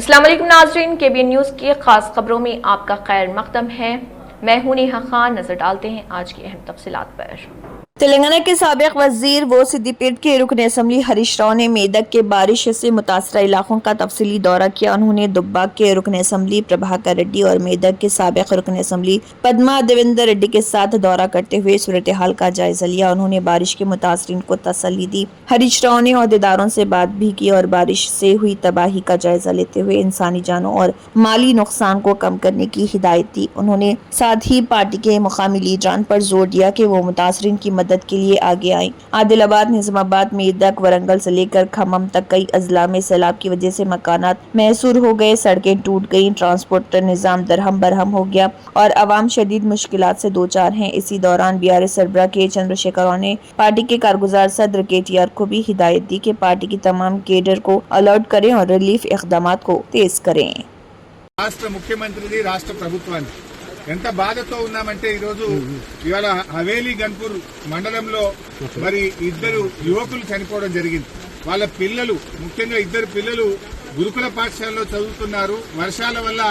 अस्सलाम वालेकुम नाज़रीन, KBN न्यूज़ की खास खबरों में आपका खैर मक़दम है। मैं हूं नेहा खान। नजर डालते हैं आज की अहम तफसीलात पर। तेलंगाना के साबिक वजीर व सिद्दीपेट के रुकन असम्बली हरीश राव ने मेदक के बारिश से मुतासरा इलाकों का तफसीली दौरा किया। उन्होंने दुब्बाक के रुकन असम्बली प्रभाकर रेड्डी और मेदक के साबिक रुकन असम्बली पद्मा देवेंद्र रेड्डी के साथ दौरा करते हुए सूरत हाल का जायजा लिया। उन्होंने बारिश के मुतासरीन को तसल्ली दी। हरीश राव ने अहदेदारों से बात भी की और बारिश से हुई तबाही का जायजा लेते हुए इंसानी जानों और माली नुकसान को कम करने की हिदायत दी। उन्होंने साथ ही पार्टी के मुकामी लीडरान पर जोर दिया कि वो मुतासरीन की मदद के लिए आगे आए। आदिलाबाद, निजामाबाद, मेदक, वरंगल से लेकर खम्मम तक कई अजला में सैलाब की वजह से मकानात महसूर हो गए, सड़कें टूट गईं, ट्रांसपोर्ट निज़ाम दरहम बरहम हो गया और अवाम शदीद मुश्किलात से दो चार हैं। इसी दौरान BRS सरबराह के चंद्रशेखर राव ने पार्टी के कारगुजार सदर KTR को भी हिदायत दी कि पार्टी की तमाम केडर को अलर्ट करें और रिलीफ इक़दामात को तेज करें। రాష్ట్ర ముఖ్యమంత్రిది రాష్ట్ర ప్రభుత్వాన్ని ఎంత బాధతో ఉన్నామంటే ఈరోజు ఇవాళ హవేలీ గన్పూర్ మండలంలో మరి ఇద్దరు యువకులు చనిపోవడం జరిగింది. వాళ్ళ పిల్లలు, ముఖ్యంగా ఇద్దరు పిల్లలు గురుకుల పాఠశాలలో చదువుతున్నారు. వర్షాల వల్ల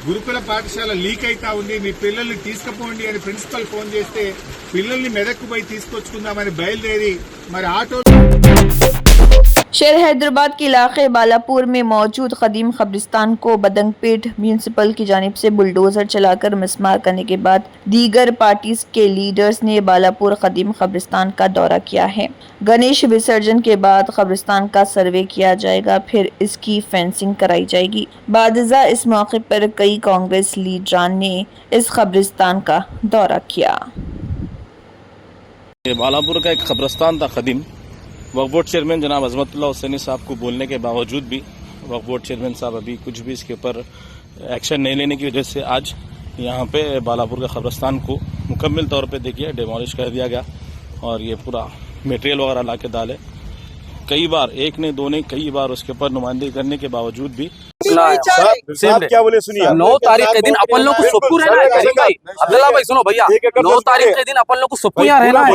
గురుకుల పాఠశాల లీక్ అయితా ఉంది, మీ పిల్లల్ని తీసుకుపోండి అని ప్రిన్సిపల్ ఫోన్ చేస్తే పిల్లల్ని మెదక్కు పోయి తీసుకొచ్చుకుందామని బయలుదేరి మరి ఆటో शहर हैदराबाद के इलाके बालापुर में मौजूद कदीम कब्रिस्तान को बदंगपेट म्यूनिसिपल की जानिब से बुलडोजर चलाकर मिसमार करने के बाद दीगर पार्टीज के लीडर्स ने बालापुर कदीम कब्रिस्तान का दौरा किया है। गणेश विसर्जन के बाद कब्रिस्तान का सर्वे किया जाएगा, फिर इसकी फेंसिंग कराई जाएगी। बादजा इस मौके पर कई कांग्रेस लीडरान ने इस कब्रिस्तान का दौरा किया। बालापुर का एक कब्रिस्तान था कदीम। वक्फ बोर्ड चेयरमैन जनाब अजमतुल्लाह हुसैनी साहब को बोलने के बावजूद भी वक्फ बोर्ड चेयरमैन साहब अभी कुछ भी इसके ऊपर एक्शन नहीं लेने की वजह से आज यहाँ पे बालापुर के कब्रिस्तान को मुकम्मल तौर पे देखिए डिमोलिश कर दिया गया और ये पूरा मटेरियल वगैरह ला के डाले। कई बार एक ने दो ने कई बार उसके ऊपर नुमाइंदगी करने के बावजूद भी साहब क्या बोले सुनिए। 9 तारीख के दिन अपन लोग को सोपू रहना है करीम भाई, अब्दुल्ला भाई सुनो भैया, 9 तारीख के दिन अपन लोग को सोपू यहाँ रहना है।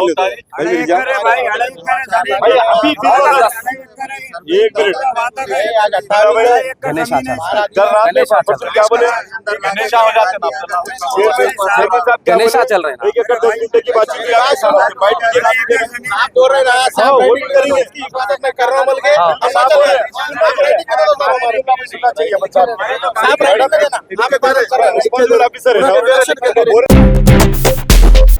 गणेशा चल रहे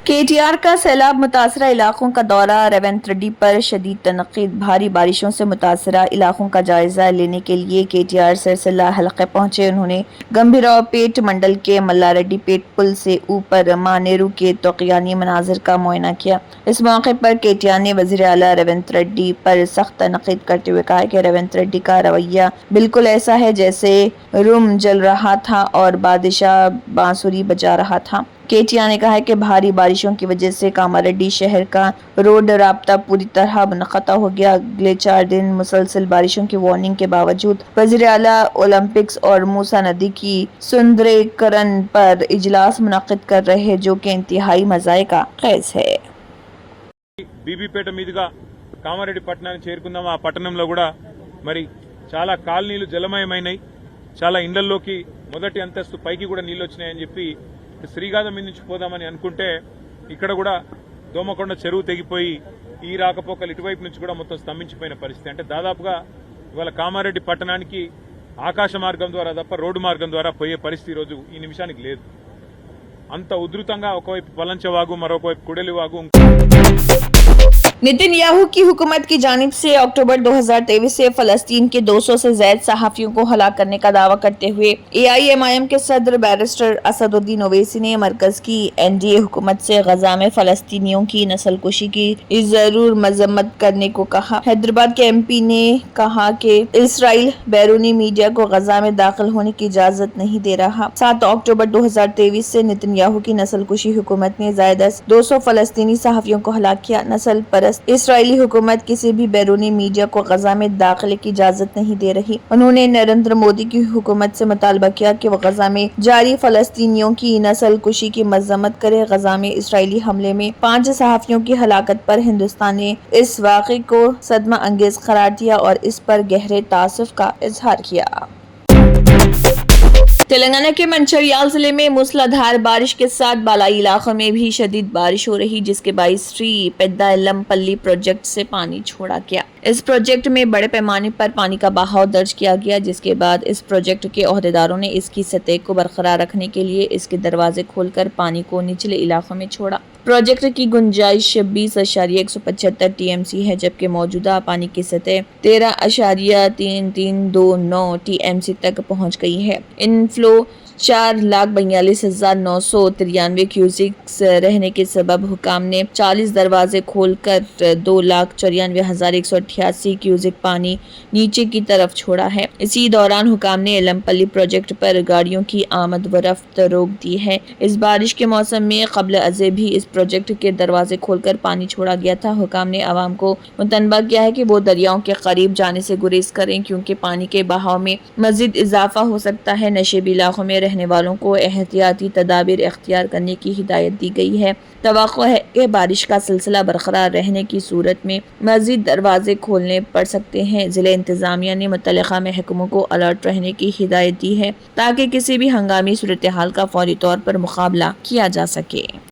KTR का सैलाब मुतासरा इलाकों का दौरा। रेवंत रेड्डी पर शदीद तनकीद। भारी बारिशों से मुतासरा इलाकों का जायजा लेने के लिए KTR सिलसिला हलके पहुंचे। उन्होंने गंभीराव पेट मंडल के मल्लारेड्डी पेट पुल से ऊपर मानेरू के तोक़ियानी मनाजिर का मुआयना किया। इस मौके पर KTR ने वज़ीर आला रेवंत रेड्डी पर सख्त तनकीद करते हुए कहा कि रेवंत रेड्डी का रवैया बिल्कुल ऐसा है जैसे रूम जल रहा था और बादशाह बांसुरी बजा रहा था। KTR ने कहा है कि भारी बारिशों की वजह से कामारेड्डी शहर का रोड राब्ता पूरी तरह मुनक़ता हो गया। अगले 4 दिन मुसलसल बारिशों की वार्निंग के बावजूद वज़ीर आला ओलंपिक्स और मूसा नदी की सुंदरीकरण पर इजलास मुनक़िद कर रहे, जो कि इंतहाई मज़ाए का ख़ैज़ है। బీబీపేట మీదుగా కామారెడ్డి పట్టణానికి చేరుకుందాం. ఆ పట్టణంలో కూడా మరి చాలా కాలనీలు జలమయమైనాయి. చాలా ఇండ్లలోకి మొదటి అంతస్తు పైకి కూడా నీళ్లు వచ్చినాయని చెప్పి శ్రీగాధ మీద నుంచి పోదామని అనుకుంటే ఇక్కడ కూడా దోమకొండ చెరువు తెగిపోయి ఈ రాకపోకలు ఇటువైపు నుంచి కూడా మొత్తం స్తంభించిపోయిన పరిస్థితి. అంటే దాదాపుగా ఇవాళ కామారెడ్డి పట్టణానికి ఆకాశ మార్గం ద్వారా తప్ప రోడ్డు మార్గం ద్వారా పోయే పరిస్థితి ఈరోజు ఈ నిమిషానికి లేదు. అంత ఉధృతంగా ఒకవైపు పలంచవాగు, మరొకవైపు కుడలివాగు. नेतन्याहू की हुकूमत की जानिब से अक्टूबर 2023 से फलस्तीन के 200 से ज्यादा सहाफियों को हलाक करने का दावा करते हुए AIMIM के सदर बैरिस्टर असदुद्दीन ओवैसी ने मरकज की NDA हुकूमत से गजा में फलस्तीनियों की नस्लकुशी की जरूर मजम्मत करने को कहा। हैदराबाद के MP ने कहा कि इसराइल बैरूनी मीडिया को गजा में दाखिल होने की इजाजत नहीं दे रहा। 7 अक्टूबर 2023 से नेतन्याहू की नस्लकुशी हुकूमत ने ज़ायद 200 फलस्तीनी सहाफियों को हलाक किया। नस्ल पर इसराइली हुकूमत किसी भी बैरूनी मीडिया को गजा में दाखिले की इजाजत नहीं दे रही। उन्होंने नरेंद्र मोदी की हुकूमत से मुतालबा किया कि वह गजा में जारी फलस्तीनियों की नस्ल कुशी की मजम्मत करे। गजा में इसराइली हमले में 5 सहाफियों की हलाकत पर हिंदुस्तान ने इस वाक़े को सदमा अंगेज करार दिया और इस पर गहरे तासुफ का इजहार किया। तेलंगाना के मंचिर्याल जिले में मूसलाधार बारिश के साथ बालाई इलाकों में भी शदीद बारिश हो रही, जिसके बायस श्री पेद्दायलमपल्ली प्रोजेक्ट से पानी छोड़ा गया। इस प्रोजेक्ट में बड़े पैमाने पर पानी का बहाव दर्ज किया गया, जिसके बाद इस प्रोजेक्ट के ओहदेदारों ने इसकी सतह को बरकरार रखने के लिए इसके दरवाजे खोलकर पानी को निचले इलाकों में छोड़ा। प्रोजेक्ट की गुंजाइश 20.175 टीएमसी है, जबकि मौजूदा पानी की सतह 13.3329 टीएमसी तक पहुंच गई है। इनफ्लो 4,42,993 क्यूसिक्स रहने के सबब हुकाम ने 40 दरवाजे खोलकर 2,94,188 क्यूसिक पानी नीचे की तरफ छोड़ा है। इसी दौरान हुकाम ने एलमपल्ली प्रोजेक्ट पर गाड़ियों की आमद व रफ्त रोक दी है। इस बारिश के मौसम में कबल अज़े भी इस प्रोजेक्ट के दरवाजे खोलकर पानी छोड़ा गया था। हुकाम ने आवाम को मुतनबा किया है कि वो दरियाओं के करीब जाने से गुरेज करें, क्योंकि पानी के बहाव में मजीद इजाफा हो सकता है। नशेबी इलाकों में रहने वालों को एहतियाती तदाबीर इख्तियार करने की हिदायत दी गई है। तवक्को है कि बारिश का सिलसिला बरकरार रहने की सूरत में मजीद दरवाजे खोलने पड़ सकते हैं। जिले इंतजामिया ने मुतल्लिका महकमों को अलर्ट रहने की हिदायत दी है, ताकि किसी भी हंगामी सूरत हाल का फौरी तौर पर मुकाबला किया जा सके।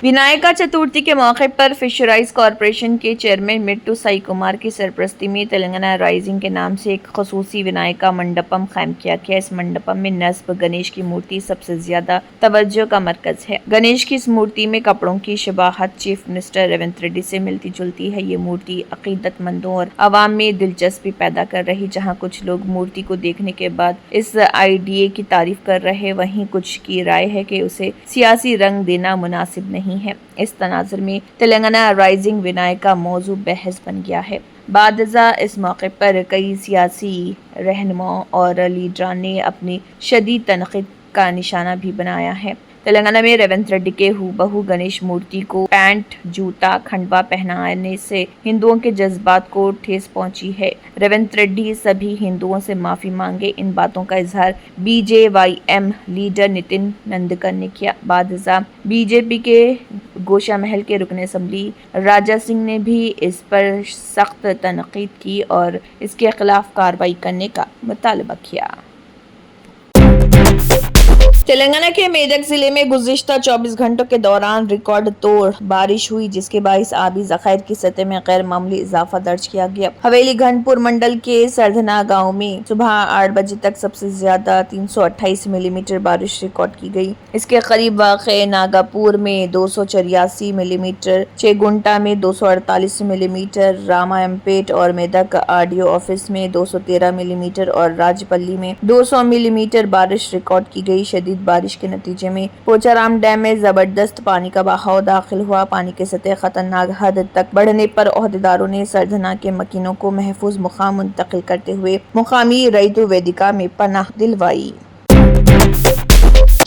विनायका चतुर्थी के मौके पर फिशराइज कॉरपोरेशन के चेयरमैन मिट्टू साई कुमार की सरपरस्ती में तेलंगाना राइजिंग के नाम से एक खसूसी विनायका मंडपम कायम किया गया। इस मंडपम में नस्ब गणेश की मूर्ति सबसे ज्यादा तवज्जो का मरकज है। गणेश की इस मूर्ति में कपड़ों की शबाहत चीफ मिनिस्टर रेवंत रेड्डी से मिलती जुलती है। ये मूर्ति अकीदतमंदों और आवाम में दिलचस्पी पैदा कर रही। जहाँ कुछ लोग मूर्ति को देखने के बाद इस आइडिया की तारीफ कर रहे, वहीं कुछ की राय है कि उसे सियासी रंग देना मुनासिब नहीं है। इस तनाजुर में तेलंगाना राइजिंग विनायका मौजू बहस बन गया है। बादजा इस मौके पर कई सियासी रहनुमाओं और लीडरान ने अपनी शदीद तनकीद का निशाना भी बनाया है। तेलंगाना में रेवंत रेड्डी के हूबहू गणेश मूर्ति को पैंट, जूता, खंडवा पहनाने से हिंदुओं के जज्बात को ठेस पहुंची है। रेवंत रेड्डी सभी हिंदुओं से माफी मांगे। इन बातों का इजहार BJYM लीडर नितिन नंदकर ने किया। बादजा बीजेपी के गोशा महल के रुकन असम्बली राजा सिंह ने भी इस पर सख्त तनकीद की और इसके खिलाफ कार्रवाई करने का मुतालबा किया। तेलंगाना के मेदक जिले में गुज़िश्ता 24 घंटों के दौरान रिकॉर्ड तोड़ बारिश हुई, जिसके बाइस आबी ज़खायर की सतह में गैर मामूली इजाफा दर्ज किया गया। हवेली घनपुर मंडल के सरधना गांव में सुबह 8 बजे तक सबसे ज्यादा 328 मिलीमीटर बारिश रिकॉर्ड की गई। इसके करीब वाक़े नागापुर में 284 मिलीमीटर, चेगुंटा में 248 मिलीमीटर, रामायमपेट और मेदक आरडीओ ऑफिस में 213 मिलीमीटर और राजपल्ली में 200 मिलीमीटर बारिश रिकॉर्ड की गई। शदीद बारिश के नतीजे में पोचाराम डैम में जबरदस्त पानी का बहाव दाखिल हुआ। पानी की सतह खतरनाक हद तक बढ़ने पर ओहदेदारों ने सरधना के मकीनों को महफूज मुकाम मुंतकिल करते हुए मुकामी रईतु वेदिका में पनाह दिलवाई।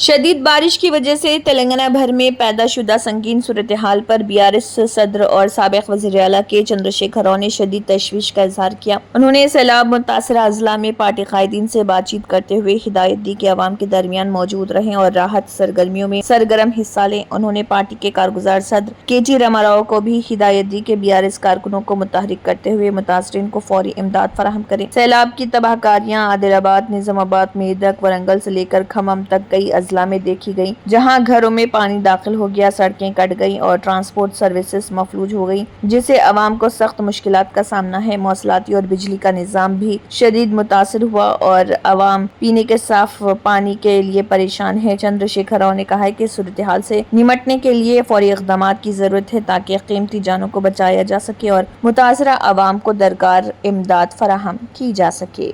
शदीद बारिश की वजह से तेलंगाना भर में पैदा शुदा संगीन सूरत हाल पर BRS सदर और साबिक वज़ीर आला के चंद्रशेखर राव ने शदीद तशवीश का इजहार किया। उन्होंने सैलाब मुतासरा अजला में पार्टी कायदीन से बातचीत करते हुए हिदायत दी कि अवाम के दरमियान मौजूद रहें और राहत सरगर्मियों में सरगर्म हिस्सा लें। उन्होंने पार्टी के कारगुजार सदर KG रामाराव को भी हिदायत दी कि BRS कारकुनों को मुतहरिक करते हुए मुतासरीन को फौरी इमदाद फराहम करें। सैलाब की तबाहकारियाँ आदिलाबाद, निजामाबाद, मेदक, वरंगल से लेकर खम्मम तक कई अजला में देखी गई, जहां घरों में पानी दाखिल हो गया, सड़कें कट गई और ट्रांसपोर्ट सर्विसेज मफलूज हो गई, जिससे आवाम को सख्त मुश्किलात का सामना है। मौसलाती और बिजली का निजाम भी शदीद मुतासर हुआ और आवाम पीने के साफ पानी के लिए परेशान है। चंद्रशेखर राव ने कहा है कि सूरत हाल से निमटने के लिए फौरी इक़दामात की जरूरत है, ताकि कीमती जानों को बचाया जा सके और मुतासरा आवाम को दरकार इमदाद फराहम की जा सके।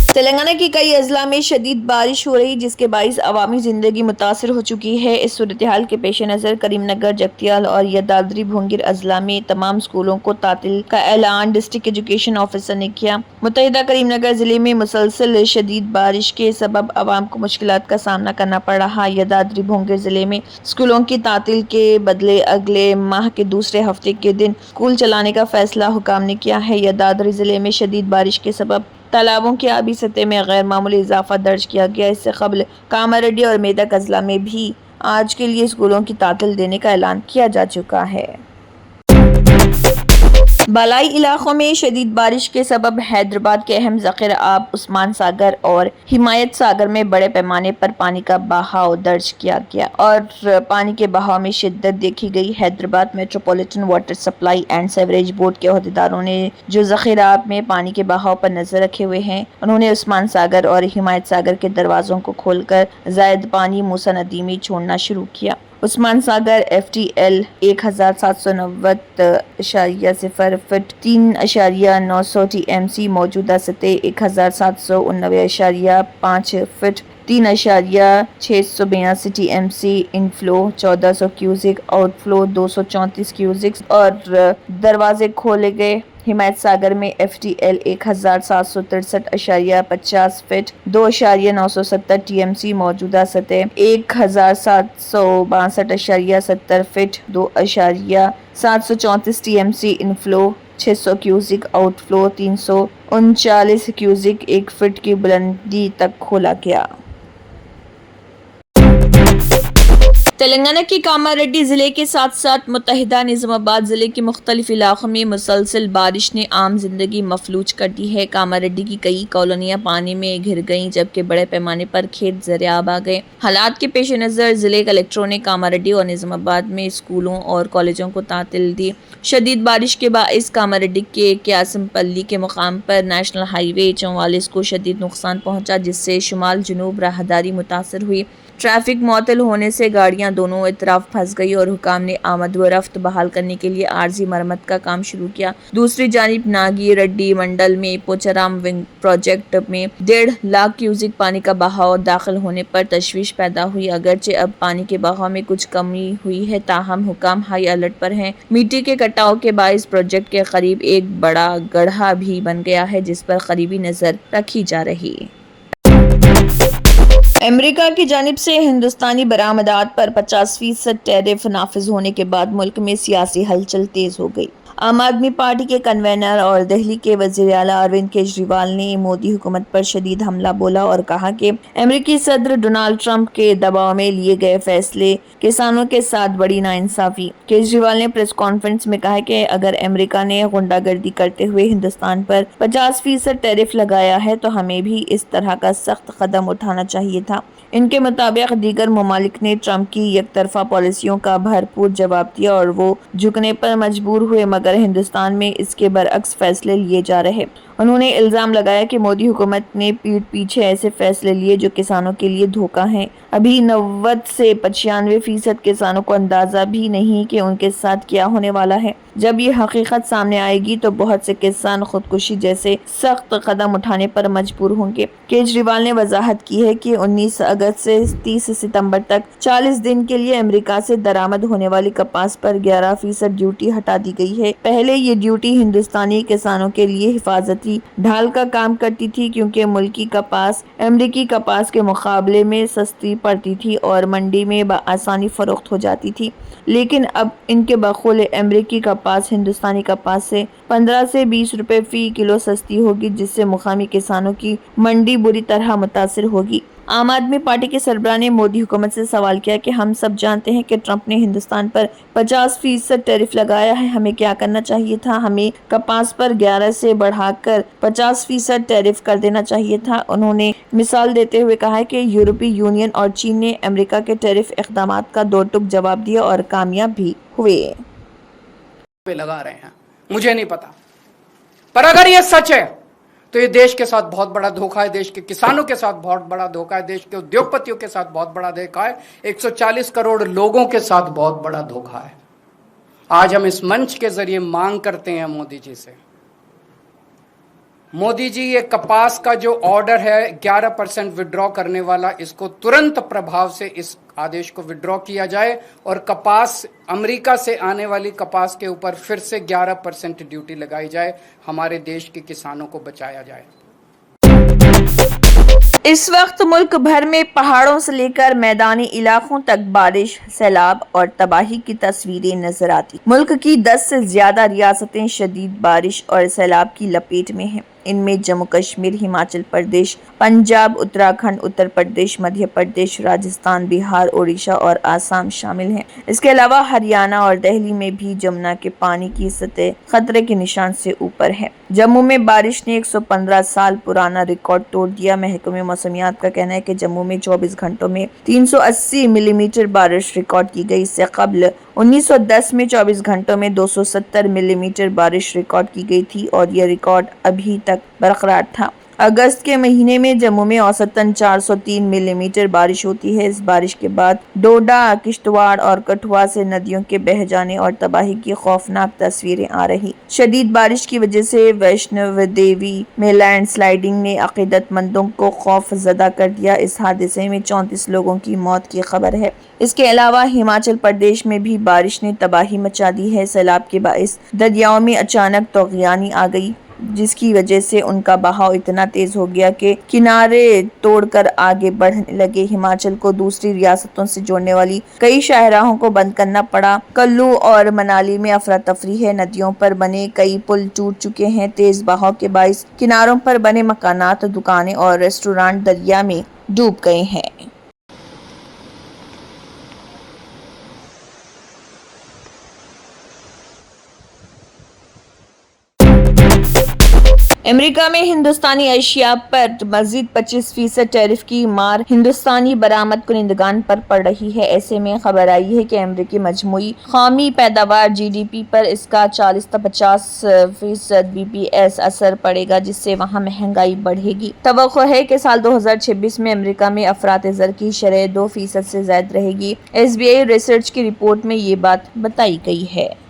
तेलंगाना की कई अजला में शदीद बारिश हो रही, जिसके बाइस अवामी जिंदगी मुतासर हो चुकी है। इस सूरत हाल के पेश नज़र करीमनगर, जगतियाल और यदाद्री भुंगिर अजला में तमाम स्कूलों को तातिल का ऐलान डिस्ट्रिक्ट एजुकेशन ऑफिसर ने किया। मुत्तहिदा करीमनगर जिले में मुसलसल शदीद बारिश के सबब अवाम को मुश्किलात का सामना करना पड़ रहा। यदाद्री भुंगिर जिले में स्कूलों की तातिल के बदले अगले माह के दूसरे हफ्ते के दिन स्कूल चलाने का फैसला हुकाम ने किया है। यदाद्री जिले में शदीद बारिश के सबब तालाबों की आबी सतह में गैर मामूली इजाफा दर्ज किया गया। इससे कबल कामारेड्डी और मेदक अजला में भी आज के लिए स्कूलों की तातिल देने का ऐलान किया जा चुका है। بالائی علاقوں میں شدید بارش کے سبب حیدرآباد کے اہم ذخیرہ آب عثمان ساگر اور حمایت ساگر میں بڑے پیمانے پر پانی کا بہاؤ درج کیا گیا اور پانی کے بہاؤ میں شدت دیکھی گئی۔ Hyderabad metropolitan water supply and sewerage board کے عہدیداروں نے جو ذخیرہ آب میں پانی کے بہاؤ پر نظر رکھے ہوئے ہیں، انہوں نے عثمان ساگر اور حمایت ساگر کے دروازوں کو کھول کر زائد پانی موسیٰ ندی میں چھوڑنا شروع کیا۔ Osman Sagar FTL 1790.0 feet 3.900 TMC موجودہ سطح 1789.5 feet 3.682 TMC inflow 1400 cusecs outflow 234 cusecs اور دروازے کھولے گئے۔ حمایت ساگر میں FTL 1763.50 فٹ 2.970 TMC موجودہ سطح 1762.70 feet 2.734 TMC inflow 600 cusecs outflow 339 cusecs 1 feet کی بلندی تک کھولا گیا۔ تلنگانہ کے کاماریڈی ضلع کے ساتھ ساتھ متحدہ نظام آباد ضلع کے مختلف علاقوں میں مسلسل بارش نے عام زندگی مفلوج کر دی ہے۔ کاماریڈی کی کئی کالونیاں پانی میں گھر گئیں جبکہ بڑے پیمانے پر کھیت زرعاب آ گئے۔ حالات کے پیش نظر ضلع کلکٹروں نے کاماریڈی اور نظام آباد میں اسکولوں اور کالجوں کو تعطیل دی۔ شدید بارش کے باعث کاماریڈی کے قیاسم پلی کے مقام پر نیشنل ہائی وے 44 کو شدید نقصان پہنچا، جس سے شمال جنوب راہداری متاثر ہوئی۔ ٹریفک معطل ہونے سے گاڑیاں دونوں اطراف پھنس گئی اور حکام نے آمد و رفت بحال کرنے کے لیے عارضی مرمت کا کام شروع کیا۔ دوسری جانب ناگی ریڈی منڈل میں پوچارام ونگ پروجیکٹ میں 1.5 لاکھ کیوزک پانی کا بہاؤ داخل ہونے پر تشویش پیدا ہوئی۔ اگرچہ اب پانی کے بہاؤ میں کچھ کمی ہوئی ہے، تاہم حکام ہائی الرٹ پر ہیں۔ مٹی کے کٹاؤ کے باعث پروجیکٹ کے قریب ایک بڑا گڑھا بھی بن گیا ہے، جس پر قریبی نظر رکھی جا رہی ہے۔ امریکہ کی جانب سے ہندوستانی برآمدات پر 50% ٹیرف نافذ ہونے کے بعد ملک میں سیاسی ہلچل تیز ہو گئی۔ عام آدمی پارٹی کے کنوینر اور دہلی کے وزیر اعلیٰ اروند کیجریوال نے مودی حکومت پر شدید حملہ بولا اور کہا کہ امریکی صدر ڈونالڈ ٹرمپ کے دباؤ میں لیے گئے فیصلے کسانوں کے ساتھ بڑی ناانصافی۔ کیجریوال نے پریس کانفرنس میں کہا کہ اگر امریکہ نے غنڈہ گردی کرتے ہوئے ہندوستان پر 50% ٹیرف لگایا ہے تو ہمیں بھی اس طرح کا سخت قدم اٹھانا چاہیے تھا۔ ان کے مطابق دیگر ممالک نے ٹرمپ کی یک طرفہ پالیسیوں کا بھرپور جواب دیا اور وہ جھکنے پر مجبور ہوئے، مگر ہندوستان میں اس کے برعکس فیصلے لیے جا رہے۔ انہوں نے الزام لگایا کہ مودی حکومت نے پیٹھ پیچھے ایسے فیصلے لیے جو کسانوں کے لیے دھوکہ ہیں۔ ابھی 90 سے 95% کسانوں کو اندازہ بھی نہیں کہ ان کے ساتھ کیا ہونے والا ہے۔ جب یہ حقیقت سامنے آئے گی تو بہت سے کسان خودکشی جیسے سخت قدم اٹھانے پر مجبور ہوں گے۔ کیجریوال نے وضاحت کی ہے کہ 19 اگست سے 30 ستمبر تک 40 دن کے لیے امریکہ سے درآمد ہونے والی کپاس پر 11% ڈیوٹی ہٹا دی گئی ہے۔ پہلے یہ ڈیوٹی ہندوستانی کسانوں کے لیے حفاظتی ڈھال کا کام کرتی تھی، کیونکہ ملکی کپاس امریکی کپاس کے مقابلے میں سستی پڑتی تھی اور منڈی میں بآسانی فروخت ہو جاتی تھی۔ لیکن اب ان کے بقول امریکی کپاس ہندوستانی کپاس سے 15 سے 20 روپے فی کلو سستی ہوگی، جس سے مقامی کسانوں کی منڈی بری طرح متاثر ہوگی۔ عام آدمی پارٹی کے سربراہ نے مودی حکومت سے سوال کیا کہ ہم سب جانتے ہیں کہ ٹرمپ نے ہندوستان پر 50% ٹیرف لگایا ہے، ہمیں کیا کرنا چاہیے تھا؟ ہمیں کپاس پر 11 سے بڑھا کر 50% ٹیرف کر دینا چاہیے تھا۔ انہوں نے مثال دیتے ہوئے کہا کہ یورپی یونین اور چین نے امریکہ کے ٹیرف اقدامات کا دو ٹوک جواب دیا اور کامیاب بھی ہوئے۔ لگا رہے ہیں مجھے نہیں پتا، پر اگر یہ سچ ہے تو یہ دیش کے ساتھ بہت بڑا دھوکہ ہے، دیش کے کسانوں کے ساتھ بہت بڑا دھوکہ ہے، دیش کے ادیوگپتیوں کے ساتھ بہت بڑا دھوکہ ہے، 140 کروڑ لوگوں کے ساتھ بہت بڑا دھوکہ ہے۔ آج ہم اس منچ کے ذریعے مانگ کرتے ہیں مودی جی سے، مودی جی یہ کپاس کا جو آرڈر ہے 11% وڈرا کرنے والا، اس کو ترنت پربھاو سے اس آدیش کو وڈرا کیا جائے اور کپاس امریکہ سے آنے والی کپاس کے اوپر پھر سے 11% ڈیوٹی لگائی جائے، ہمارے دیش کے کسانوں کو بچایا جائے۔ اس وقت ملک بھر میں پہاڑوں سے لے کر میدانی علاقوں تک بارش، سیلاب اور تباہی کی تصویریں نظر آتی۔ ملک کی 10 سے زیادہ ریاستیں شدید بارش اور سیلاب کی لپیٹ میں ہیں۔ इनमें जम्मू कश्मीर, हिमाचल प्रदेश, पंजाब, उत्तराखंड, उत्तर प्रदेश, मध्य प्रदेश, राजस्थान, बिहार, ओडिशा और आसाम शामिल हैं। इसके अलावा हरियाणा और दिल्ली में भी जमुना के पानी की सतह खतरे के निशान से ऊपर है। जम्मू में बारिश ने 115 साल पुराना रिकॉर्ड तोड़ दिया। महकमे मौसमियात का कहना है कि जम्मू में 24 घंटों में 380 मिलीमीटर बारिश रिकॉर्ड की गई। इससे कबल 1910 में 24 घंटों में 270 मिलीमीटर बारिश रिकॉर्ड की गई थी और यह रिकॉर्ड अभी तक बरकरार था। अगस्त के महीने में जम्मू में औसतन 403 मिलीमीटर बारिश होती है। इस बारिश के बाद डोडा, किश्तवाड़ और कठुआ से नदियों के बह जाने और तबाही की खौफनाक तस्वीरें आ रही। शदीद बारिश की वजह से वैष्णव देवी में लैंड स्लाइडिंग ने अकीदतमंदों को खौफ ज़दा कर दिया। इस हादसे में 34 लोगों की मौत की खबर है। इसके अलावा हिमाचल प्रदेश में भी बारिश ने तबाही मचा दी है। सैलाब के बाइस दरियाओं में अचानक तौगियानी आ गई, जिसकी वजह से उनका बहाव इतना तेज हो गया कि किनारे तोड़कर आगे बढ़ने लगे। हिमाचल को दूसरी रियासतों से जोड़ने वाली कई शाहराहों को बंद करना पड़ा। कुल्लू और मनाली में अफरा तफरी है। नदियों पर बने कई पुल टूट चुके हैं। तेज बहाव के बाइस किनारों पर बने मकानात, दुकानें और रेस्टोरेंट दरिया में डूब गए हैं। अमेरिका में हिंदुस्तानी अशिया पर मजीद 25% टैरिफ की मार हिंदुस्तानी बरामद कुनिंदगान पर पड़ रही है। ऐसे में खबर आई है कि अमेरिकी मजमूई कौमी पैदावार GDP पर इसका 40 से 50% BPS असर पड़ेगा, जिससे वहाँ महंगाई बढ़ेगी। तवक्को है कि साल 2026 में अमेरिका में अफरात ज़र की शरह 2% से ज्यादा रहेगी। SBI रिसर्च की रिपोर्ट में ये बात बताई गई है।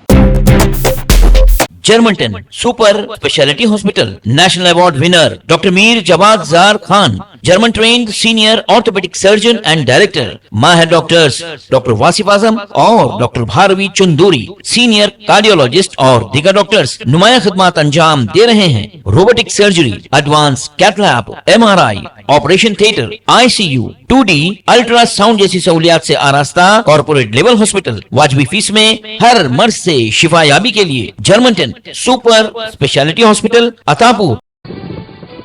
Germanton super speciality hospital national award winner doctor Mir Jawad Jar Khan, German trained senior orthopaedic surgeon and director, माहिर डॉक्टर्स डॉक्टर वासिफ आजम और doctor Bharavi Chunduri, senior cardiologist और दीगर डॉक्टर्स नुमाया खिदमत अंजाम दे रहे हैं। Robotic surgery, advance cath lab, MRI, operation theatre, ICU, 2D ultrasound जैसी सहूलियात से आरास्ता कॉर्पोरेट लेवल हॉस्पिटल। वाजबी फीस में हर मर्ज से शिफायाबी के लिए Germanton super speciality hospital, Attapur.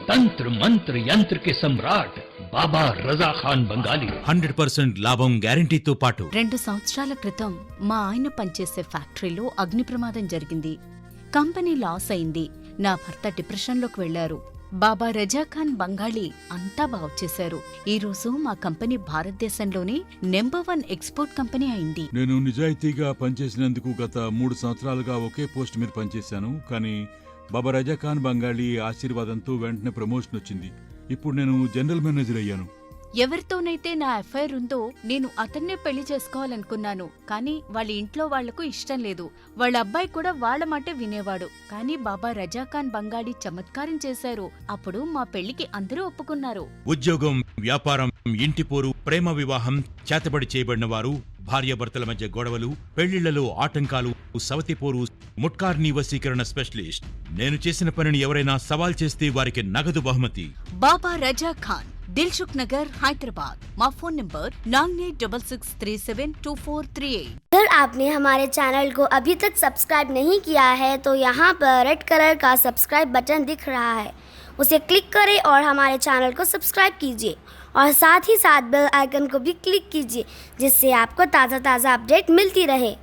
तंत्र मंत्र यंत्र के सम्राट బాబా రజా ఖాన్ బంగాలి 100% లాభం గ్యారెంటీతో పాటు 2 సంవత్సరాల క్రితం మా ఆయన పనిచేసే ఫ్యాక్టరీలో అగ్ని ప్రమాదం జరిగింది. కంపెనీ లాస్ అయింది. నా భర్త డిప్రెషన్లోకి వెళ్లారు. బాబా రజా ఖాన్ బంగాళీ అంతా బాగు చేశారు. ఈ రోజు మా కంపెనీ భారతదేశంలోనే నెంబర్ 1 ఎక్స్పోర్ట్ కంపెనీ అయింది. నేను నిజాయితీగా పనిచేసినందుకు గత 3 సంవత్సరాలుగా ఒకే పోస్ట్ మీద పనిచేశాను. కానీ బాబా రజా ఖాన్ బంగాళీ ఆశీర్వాదంతో వెంటనే ప్రమోషన్ వచ్చింది. ఇప్పుడు నేను జనరల్ మేనేజర్ అయ్యాను. ఎవరితోనైతే నా అఫైర్ ఉందో నేను అతన్నే పెళ్లి చేసుకోవాలనుకున్నాను. కానీ వాళ్ళ ఇంట్లో వాళ్లకు ఇష్టం లేదు. వాళ్ళ అబ్బాయి కూడా వాళ్ళ మాటే వినేవాడు. కానీ బాబా రజా ఖాన్ బంగాళీ చమత్కారం చేశారు. అప్పుడు మా పెళ్లికి అందరూ ఒప్పుకున్నారు. ఉద్యోగం, వ్యాపారం, ఇంటి పోరు, ప్రేమ వివాహం, చేతబడి చేయబడిన వారు, భార్యాభర్తల మధ్య గొడవలు, పెళ్లిళ్లలో ఆటంకాలు, సవతిపోరు, ముట్కార్నీ వశీకరణ స్పెషలిస్ట్. నేను చేసిన పనిని ఎవరైనా సవాల్ చేస్తే వారికి నగదు బహుమతి. బాబా రజా ఖాన్, दिलसुख नगर, हैदराबाद। माँ फोन नंबर 9866372438। अगर आपने हमारे चैनल को अभी तक सब्सक्राइब नहीं किया है तो यहाँ पर रेड कलर का सब्सक्राइब बटन दिख रहा है, उसे क्लिक करें और हमारे चैनल को सब्सक्राइब कीजिए और साथ ही साथ बेल आइकन को भी क्लिक कीजिए, जिससे आपको ताज़ा अपडेट मिलती रहे।